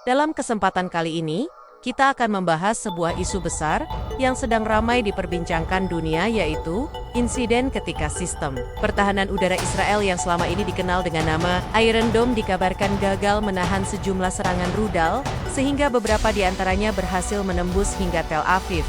Dalam kesempatan kali ini, kita akan membahas sebuah isu besar yang sedang ramai diperbincangkan dunia, yaitu insiden ketika sistem pertahanan udara Israel yang selama ini dikenal dengan nama Iron Dome dikabarkan gagal menahan sejumlah serangan rudal, sehingga beberapa di antaranya berhasil menembus hingga Tel Aviv.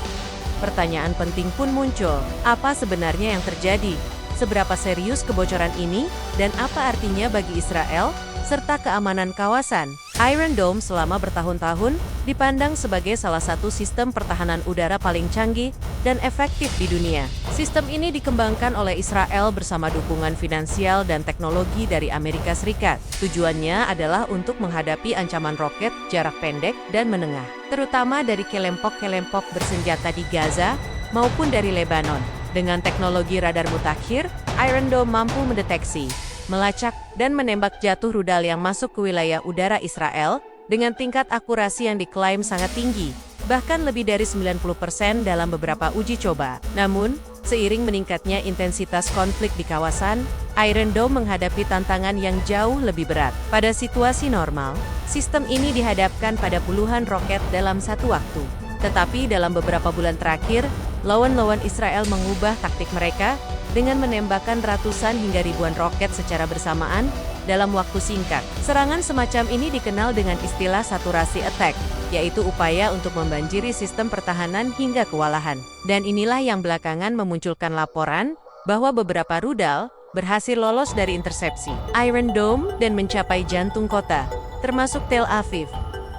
Pertanyaan penting pun muncul, apa sebenarnya yang terjadi? Seberapa serius kebocoran ini, dan apa artinya bagi Israel, serta keamanan kawasan? Iron Dome selama bertahun-tahun dipandang sebagai salah satu sistem pertahanan udara paling canggih dan efektif di dunia. Sistem ini dikembangkan oleh Israel bersama dukungan finansial dan teknologi dari Amerika Serikat. Tujuannya adalah untuk menghadapi ancaman roket jarak pendek dan menengah, terutama dari kelompok-kelompok bersenjata di Gaza maupun dari Lebanon. Dengan teknologi radar mutakhir, Iron Dome mampu mendeteksi, melacak, dan menembak jatuh rudal yang masuk ke wilayah udara Israel dengan tingkat akurasi yang diklaim sangat tinggi, bahkan lebih dari 90% dalam beberapa uji coba. Namun, seiring meningkatnya intensitas konflik di kawasan, Iron Dome menghadapi tantangan yang jauh lebih berat. Pada situasi normal, sistem ini dihadapkan pada puluhan roket dalam satu waktu. Tetapi dalam beberapa bulan terakhir, lawan-lawan Israel mengubah taktik mereka dengan menembakkan ratusan hingga ribuan roket secara bersamaan dalam waktu singkat. Serangan semacam ini dikenal dengan istilah saturasi attack, yaitu upaya untuk membanjiri sistem pertahanan hingga kewalahan. Dan inilah yang belakangan memunculkan laporan bahwa beberapa rudal berhasil lolos dari intersepsi Iron Dome dan mencapai jantung kota, termasuk Tel Aviv.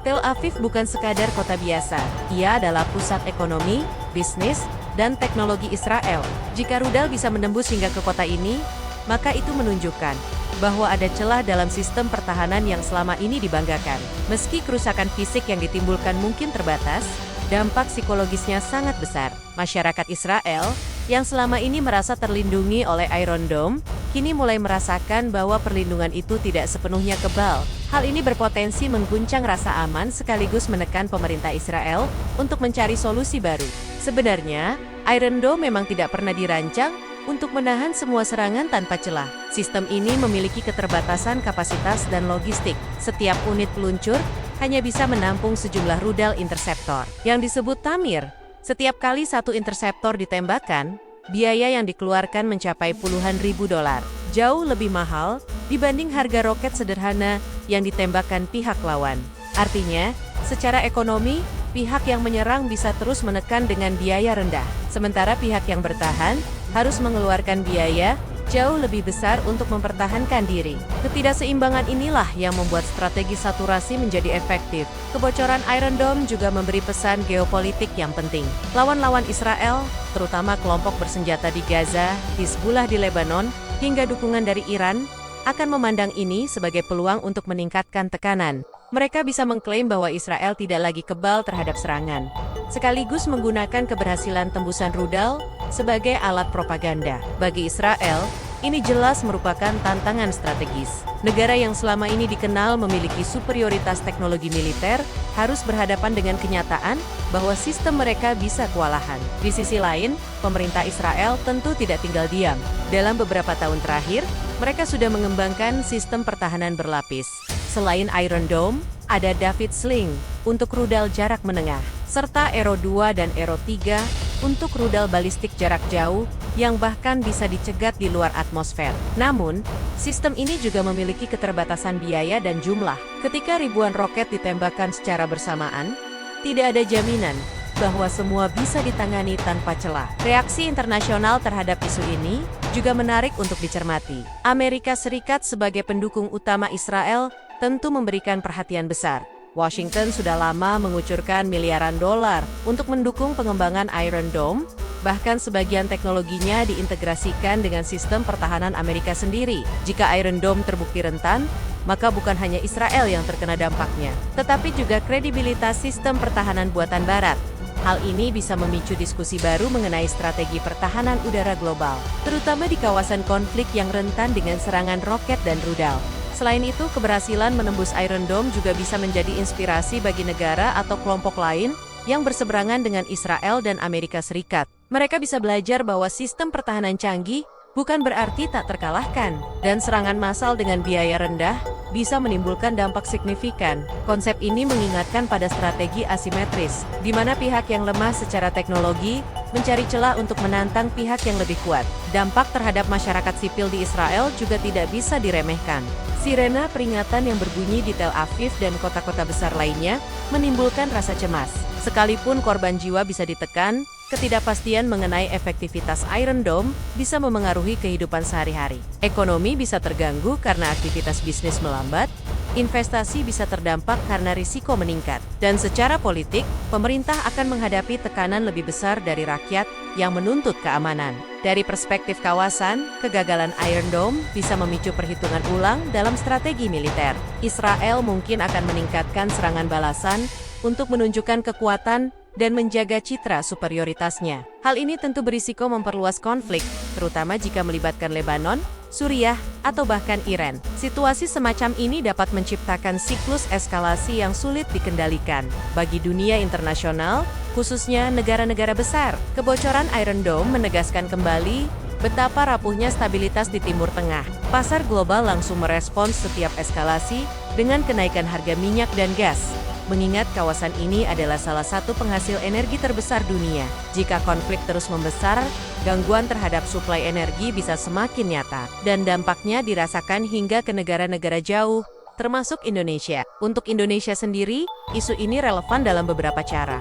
Tel Aviv bukan sekadar kota biasa, ia adalah pusat ekonomi, bisnis, dan teknologi Israel. Jika rudal bisa menembus hingga ke kota ini, maka itu menunjukkan bahwa ada celah dalam sistem pertahanan yang selama ini dibanggakan. Meski kerusakan fisik yang ditimbulkan mungkin terbatas, dampak psikologisnya sangat besar. Masyarakat Israel yang selama ini merasa terlindungi oleh Iron Dome, kini mulai merasakan bahwa perlindungan itu tidak sepenuhnya kebal. Hal ini berpotensi mengguncang rasa aman sekaligus menekan pemerintah Israel untuk mencari solusi baru. Sebenarnya, Iron Dome memang tidak pernah dirancang untuk menahan semua serangan tanpa celah. Sistem ini memiliki keterbatasan kapasitas dan logistik. Setiap unit peluncur hanya bisa menampung sejumlah rudal interseptor yang disebut Tamir. Setiap kali satu interseptor ditembakkan, biaya yang dikeluarkan mencapai puluhan ribu dolar. Jauh lebih mahal dibanding harga roket sederhana yang ditembakkan pihak lawan. Artinya, secara ekonomi, pihak yang menyerang bisa terus menekan dengan biaya rendah, sementara pihak yang bertahan harus mengeluarkan biaya jauh lebih besar untuk mempertahankan diri. Ketidakseimbangan inilah yang membuat strategi saturasi menjadi efektif. Kebocoran Iron Dome juga memberi pesan geopolitik yang penting. Lawan-lawan Israel, terutama kelompok bersenjata di Gaza, Hizbullah di Lebanon, hingga dukungan dari Iran, akan memandang ini sebagai peluang untuk meningkatkan tekanan. Mereka bisa mengklaim bahwa Israel tidak lagi kebal terhadap serangan, sekaligus menggunakan keberhasilan tembusan rudal sebagai alat propaganda. Bagi Israel, ini jelas merupakan tantangan strategis. Negara yang selama ini dikenal memiliki superioritas teknologi militer harus berhadapan dengan kenyataan bahwa sistem mereka bisa kewalahan. Di sisi lain, pemerintah Israel tentu tidak tinggal diam. Dalam beberapa tahun terakhir, mereka sudah mengembangkan sistem pertahanan berlapis. Selain Iron Dome, ada David Sling untuk rudal jarak menengah, serta Arrow 2 dan Arrow 3 untuk rudal balistik jarak jauh yang bahkan bisa dicegat di luar atmosfer. Namun, sistem ini juga memiliki keterbatasan biaya dan jumlah. Ketika ribuan roket ditembakkan secara bersamaan, tidak ada jaminan bahwa semua bisa ditangani tanpa celah. Reaksi internasional terhadap isu ini juga menarik untuk dicermati. Amerika Serikat sebagai pendukung utama Israel tentu memberikan perhatian besar. Washington sudah lama mengucurkan miliaran dolar untuk mendukung pengembangan Iron Dome, bahkan sebagian teknologinya diintegrasikan dengan sistem pertahanan Amerika sendiri. Jika Iron Dome terbukti rentan, maka bukan hanya Israel yang terkena dampaknya, tetapi juga kredibilitas sistem pertahanan buatan Barat. Hal ini bisa memicu diskusi baru mengenai strategi pertahanan udara global, terutama di kawasan konflik yang rentan dengan serangan roket dan rudal. Selain itu, keberhasilan menembus Iron Dome juga bisa menjadi inspirasi bagi negara atau kelompok lain yang berseberangan dengan Israel dan Amerika Serikat. Mereka bisa belajar bahwa sistem pertahanan canggih bukan berarti tak terkalahkan. Dan serangan massal dengan biaya rendah bisa menimbulkan dampak signifikan. Konsep ini mengingatkan pada strategi asimetris, di mana pihak yang lemah secara teknologi mencari celah untuk menantang pihak yang lebih kuat. Dampak terhadap masyarakat sipil di Israel juga tidak bisa diremehkan. Sirena peringatan yang berbunyi di Tel Aviv dan kota-kota besar lainnya menimbulkan rasa cemas. Sekalipun korban jiwa bisa ditekan, ketidakpastian mengenai efektivitas Iron Dome bisa memengaruhi kehidupan sehari-hari. Ekonomi bisa terganggu karena aktivitas bisnis melambat, investasi bisa terdampak karena risiko meningkat. Dan secara politik, pemerintah akan menghadapi tekanan lebih besar dari rakyat yang menuntut keamanan. Dari perspektif kawasan, kegagalan Iron Dome bisa memicu perhitungan ulang dalam strategi militer. Israel mungkin akan meningkatkan serangan balasan untuk menunjukkan kekuatan dan menjaga citra superioritasnya. Hal ini tentu berisiko memperluas konflik, terutama jika melibatkan Lebanon, Suriah, atau bahkan Iran. Situasi semacam ini dapat menciptakan siklus eskalasi yang sulit dikendalikan. Bagi dunia internasional, khususnya negara-negara besar, kebocoran Iron Dome menegaskan kembali betapa rapuhnya stabilitas di Timur Tengah. Pasar global langsung merespons setiap eskalasi dengan kenaikan harga minyak dan gas, mengingat kawasan ini adalah salah satu penghasil energi terbesar dunia. Jika konflik terus membesar, gangguan terhadap suplai energi bisa semakin nyata, dan dampaknya dirasakan hingga ke negara-negara jauh, termasuk Indonesia. Untuk Indonesia sendiri, isu ini relevan dalam beberapa cara.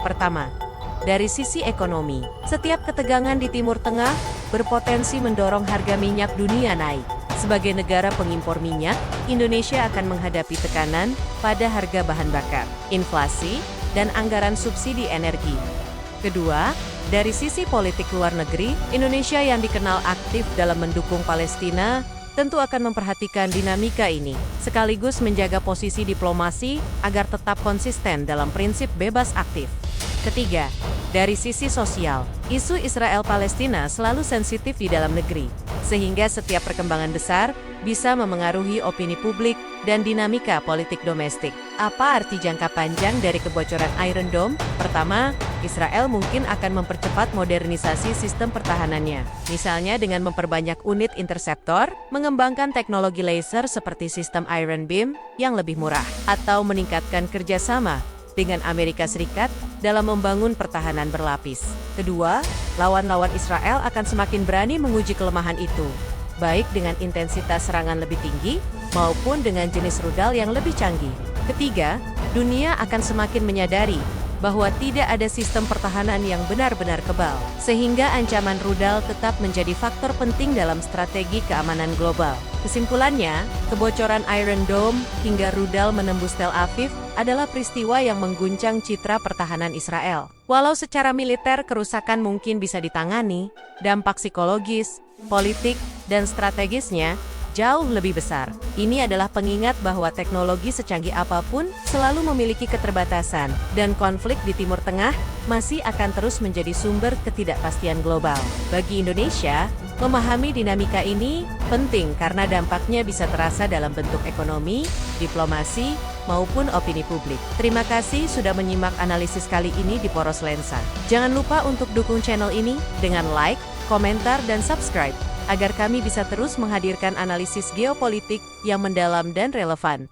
Pertama, dari sisi ekonomi, setiap ketegangan di Timur Tengah berpotensi mendorong harga minyak dunia naik. Sebagai negara pengimpor minyak, Indonesia akan menghadapi tekanan pada harga bahan bakar, inflasi, dan anggaran subsidi energi. Kedua, dari sisi politik luar negeri, Indonesia yang dikenal aktif dalam mendukung Palestina tentu akan memperhatikan dinamika ini, sekaligus menjaga posisi diplomasi agar tetap konsisten dalam prinsip bebas aktif. Ketiga, dari sisi sosial, isu Israel-Palestina selalu sensitif di dalam negeri, sehingga setiap perkembangan besar bisa memengaruhi opini publik dan dinamika politik domestik. Apa arti jangka panjang dari kebocoran Iron Dome? Pertama, Israel mungkin akan mempercepat modernisasi sistem pertahanannya, misalnya dengan memperbanyak unit interceptor, mengembangkan teknologi laser seperti sistem Iron Beam yang lebih murah, atau meningkatkan kerjasama dengan Amerika Serikat dalam membangun pertahanan berlapis. Kedua, lawan-lawan Israel akan semakin berani menguji kelemahan itu, baik dengan intensitas serangan lebih tinggi maupun dengan jenis rudal yang lebih canggih. Ketiga, dunia akan semakin menyadari bahwa tidak ada sistem pertahanan yang benar-benar kebal, sehingga ancaman rudal tetap menjadi faktor penting dalam strategi keamanan global. Kesimpulannya, kebocoran Iron Dome hingga rudal menembus Tel Aviv adalah peristiwa yang mengguncang citra pertahanan Israel. Walau secara militer kerusakan mungkin bisa ditangani, dampak psikologis, politik, dan strategisnya jauh lebih besar. Ini adalah pengingat bahwa teknologi secanggih apapun selalu memiliki keterbatasan, dan konflik di Timur Tengah masih akan terus menjadi sumber ketidakpastian global. Bagi Indonesia, memahami dinamika ini penting karena dampaknya bisa terasa dalam bentuk ekonomi, diplomasi, maupun opini publik. Terima kasih sudah menyimak analisis kali ini di Poros Lensa. Jangan lupa untuk dukung channel ini dengan like, komentar, dan subscribe, agar kami bisa terus menghadirkan analisis geopolitik yang mendalam dan relevan.